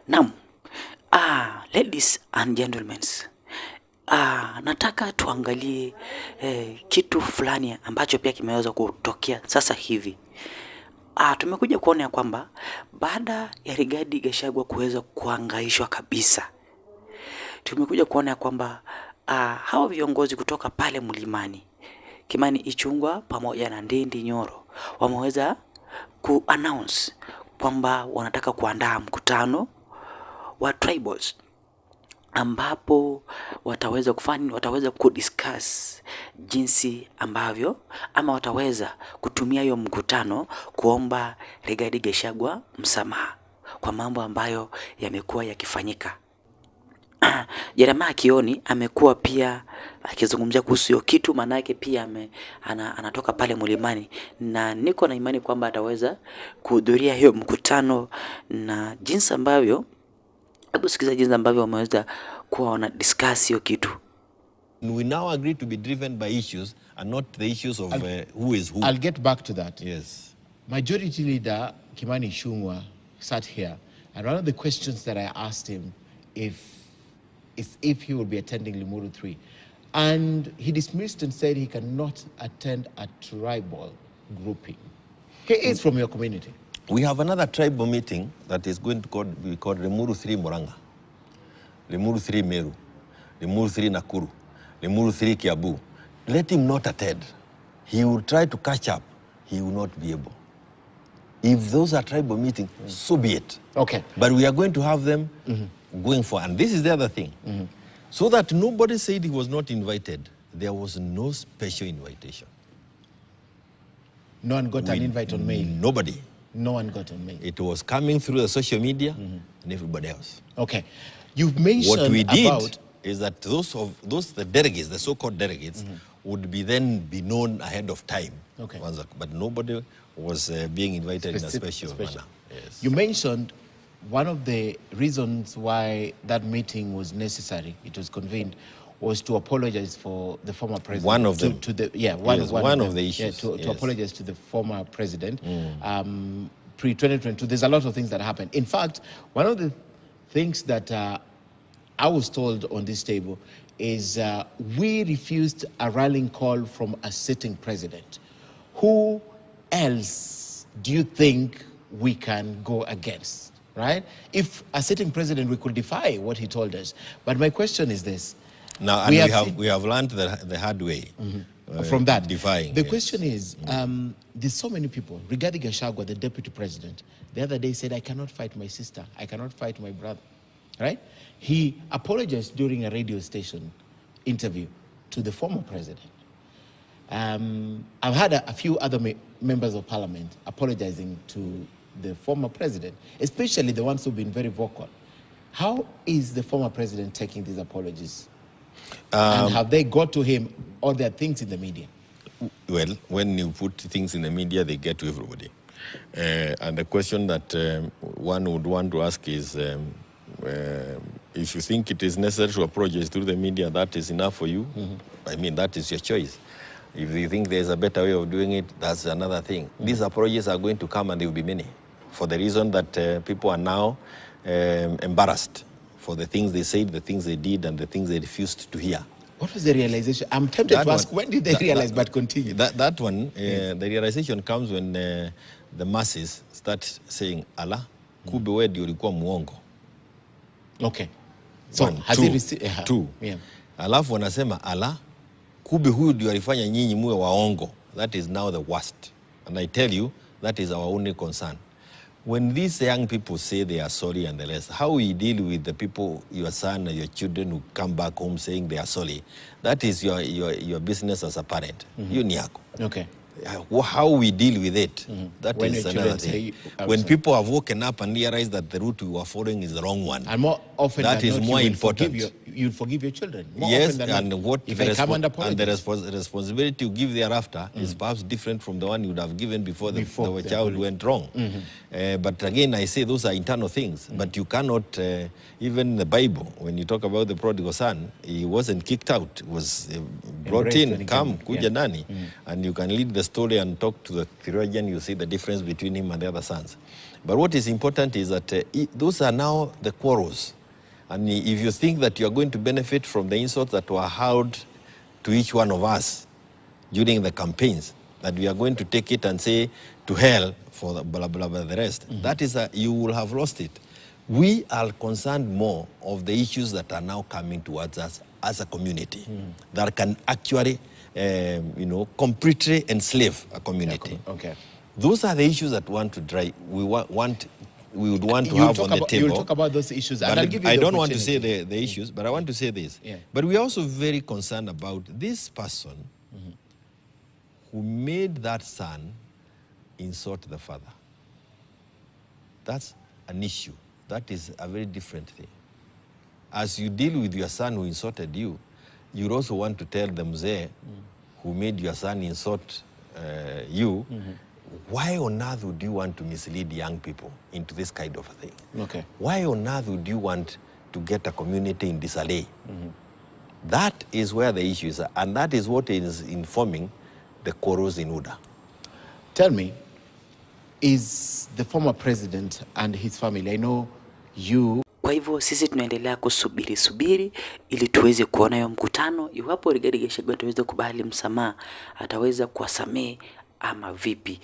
Naam, ladies and gentlemen, nataka tuangalie kitu fulani ambacho pia kimeweza kutokea sasa hivi. Tumekuja kuona ya kwamba baada ya Rigathi Gachagua kuweza kuangaishwa kabisa, tumekuja kuona ya kwamba hawa viongozi kutoka pale mlimani Kimani Ichung'wah pamoja na Ndindi Nyoro wameweza ku-announce kwamba wanataka kuandaa mkutano wa tribals ambapo wataweza kufanya, wataweza kudiscuss jinsi ambavyo ama wataweza kutumia hiyo mkutano kuomba Rigathi Gachagua msamaha kwa mambo ambayo yamekuwa yakifanyika. Jeremiah Kioni amekuwa pia akizungumzia kuhusu hiyo kitu, manake pia anatoka pale mlimani, na niko na imani kwamba ataweza kuhudhuria hiyo mkutano, na jinsi ambavyo, hebu sikiza jinsi ambavyo wameweza kuwa wana discuss hiyo kitu. We now agree to be driven by issues and not the issues of who is who. I'll get back to that. Yes. Majority Leader Kimani Ichung'wah sat here, and one of the questions that I asked him is if he would be attending Limuru 3. And he dismissed and said he cannot attend a tribal grouping. He is from your community. We have another tribal meeting that is going to be called Limuru 3 Murang'a, Limuru 3 Meru, Limuru 3 Nakuru, Limuru 3 Kiambu. Let him not attend. He will try to catch up. He will not be able. If those are tribal meetings, so be it. Okay. But we are going to have them going for, and this is the other thing. So that nobody said he was not invited, there was no special invitation. No one got an invite on mail? Nobody. No one got on mail? It was coming through the social media and everybody else. Okay. You've mentioned what we did about... is that the delegates, the so-called delegates, would be known ahead of time. Okay. But nobody was being invited in a special manner. Yes. You mentioned one of the reasons why that meeting was necessary, it was convened, was to apologize for the former president. One of them. One of the issues. To apologize to the former president. Pre-2022, there's a lot of things that happened. In fact, one of the things that I was told on this table is we refused a rallying call from a sitting president. Who else do you think we can go against, right? If a sitting president, we could defy what he told us. But my question is this. Now, we have learned the hard way from that. Defying. The question is, there's so many people. Rigathi Gachagua, the deputy president, the other day said, I cannot fight my sister. I cannot fight my brother, right? He apologized during a radio station interview to the former president. I've had a few other members of parliament apologizing to the former president, especially the ones who've been very vocal. How is the former president taking these apologies? And have they got to him, or there are things in the media? Well, when you put things in the media, they get to everybody. And the question that one would want to ask is, if you think it is necessary to apologize through the media, that is enough for you. I mean, that is your choice. If you think there's a better way of doing it, that's another thing. These apologies are going to come, and there will be many, for the reason that people are now embarrassed for the things they said, the things they did, and the things they refused to hear. What was the realization? I'm tempted to ask, when did they realize, but continue? That one, the realization comes when the masses start saying, Allah, kube wewe ndio ulikuwa muongo. Okay. So, One, has he received... Two. Yeah. Alafu wanasema, Allah, kube huyu ndio alifanya nyinyi muwe waongo. That is now the worst. And I tell you, that is our only concern. When these young people say they are sorry and the rest, how we deal with the people, your son and your children who come back home saying they are sorry, that is your business as a parent. You ni yako. Okay. How we deal with it, that when is another thing. When people have woken up and realized that the route we were following is the wrong one, and more often that than is not, more important. You'll forgive your children. More yes, often than and not. what if the, I come and apologize, the responsibility you give thereafter is perhaps different from the one you would have given before the child went wrong. But again, I say those are internal things. But you cannot, even in the Bible, when you talk about the prodigal son, he wasn't kicked out. He was brought in, come, kuja nani. And you can lead the story and talk to the theologian, you see the difference between him and the other sons. But what is important is that those are now the quarrels. And if you think that you are going to benefit from the insults that were hurled to each one of us during the campaigns, that we are going to take it and say to hell for the blah, blah, blah, the rest, that is, you will have lost it. We are concerned more of the issues that are now coming towards us as a community that can actually, completely enslave a community. Okay. Those are the issues that we would want to You'll have on the table. You'll talk about those issues. And But I'll give you I the don't want to say opportunity. the issues, but I want to say this. Yeah. But we are also very concerned about this person who made that son insult the father. That's an issue. That is a very different thing. As you deal with your son who insulted you, you also want to tell the mzee who made your son insult you, why on earth would you want to mislead young people into this kind of a thing? Okay. Why on earth would you want to get a community in disarray? That is where the issue is, and that is what is informing the quarrels in UDA. Tell me, is the former president and his family, I know you... Kwa hivyo sisi tunaendelea kusubiri ili tuweze kuona hiyo mkutano, iwapo Rigathi Gachagua ataweza kubali msamaha, ataweza kuwasamehe ama vipi.